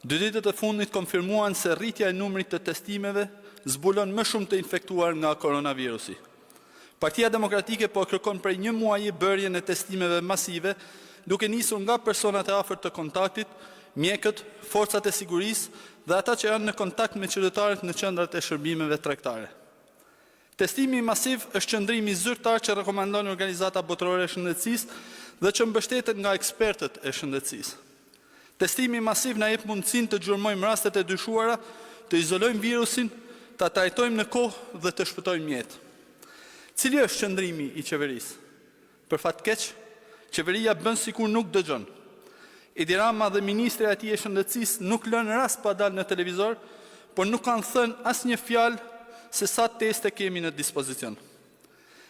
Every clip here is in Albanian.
2 ditët e fundit konfirmuan se rritja e numrit të testimeve zbulon më shumë të infektuar nga koronavirusi. Partia Demokratike po kërkon prej 1 muaji bërjen e testimeve masive, duke nisur nga personat e afërt të kontaktit, mjekët, forcat e sigurisë dhe ata që janë në kontakt me qytetarët në qendrat e shërbimeve tregtare. Testimi masiv është qëndrimi zyrtar që rekomandon Organizata Botërore e Shëndetësisë dhe që mbështetet nga ekspertët e shëndetësisë. Testimi masiv na jep mundësinë të gjurmojmë rastet e dyshuara, të izolojmë virusin, ta trajtojmë në kohë dhe të shpëtojmë jetë. Cili është qëndrimi i qeverisë? Për fat keq, qeveria bën sikur nuk dëgjon. Edi Rama dhe ministri e tij e shëndetësisë nuk lënë rast pa dalë në televizor, por nuk kanë thënë asnjë fjalë se sa teste kemi në dispozicion.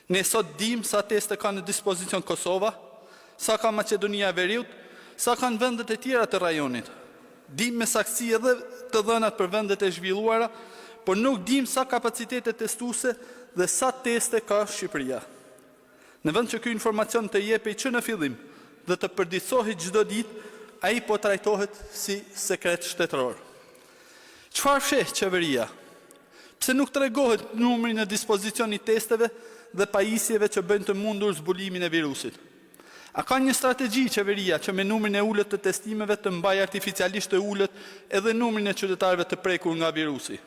Ne sot dim sa teste ka në dispozicion Kosova, sa ka Maqedonia e Veriut, sa kanë vendet e tjera të rajonit. Dim me saktësi edhe të dhënat për vendet e zhvilluara, por nuk dim sa kapacitete testuese dhe sa teste ka Shqipëria. Në vend që ky informacion të jepej që në fillim dhe të përditësohet çdo ditë, ai po trajtohet si sekret shtetëror. Çfarë sheh qeveria? Pse nuk tregohet numri në dispozicion i testeve dhe pajisjeve që bëjnë të mundur zbulimin e virusit? A ka një strategji qeveria që me numrin e ulët të testimeve të mbajë artificialisht të ulët edhe numrin e qytetarëve të prekur nga virusi?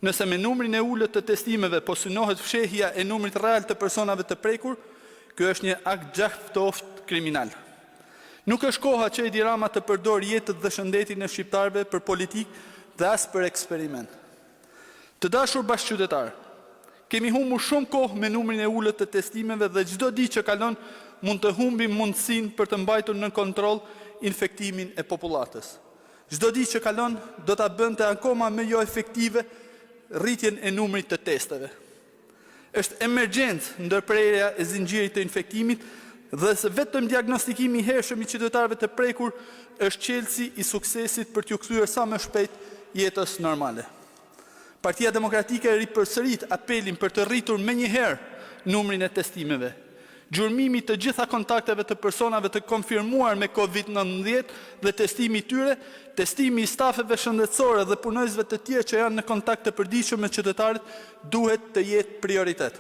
Nëse me numrin e ulët të testimeve po synohet fshehja e numrit real të personave të prekur, ky është një akt gjaftoft kriminal. Nuk është koha që Edi Rama të përdor jetën dhe shëndetin e shqiptarëve për politikë dhe as për eksperiment. Të dashur bashkëqytetar, kemi humbur shumë kohë me numrin e ulët të testimeve dhe çdo ditë që kalon mund të humbim mundësinë për të mbajtur në kontroll infektimin e popullatës. Çdo ditë që kalon do ta bënte akoma më jo efektive rritjen e numrit të testeve. Është emergjencë ndërprerja e zinxhirit të infektimit dhe se vetëm diagnostikimi i hershëm i qytetarëve të prekur është qelësi i suksesit për t'ju kthyer sa më shpejt jetës normale. Partia Demokratike ripërsërit apelin për të rritur menjëherë numrin e testimeve. Gjurmimi të gjitha kontakteve të personave të konfirmuar me COVID-19 dhe testimi i tyre, testimi i stafeve shëndetësore dhe punojësve të tjerë që janë në kontakt të përditshëm me qytetarët duhet të jetë prioritet.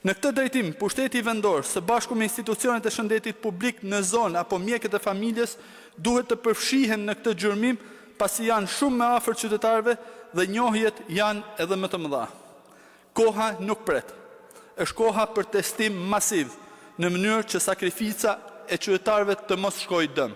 Në këtë drejtim, pushteti vendor së bashku me institucionet e shëndetit publik në zonë apo mjekët e familjes duhet të përfshihen në këtë gjurmim, pasi janë shumë më afër qytetarëve dhe njohjet janë edhe më të mëdha. Koha nuk pret. Është koha për testim masiv në mënyrë që sakrifica e qytetarëve të mos shkojë dëm.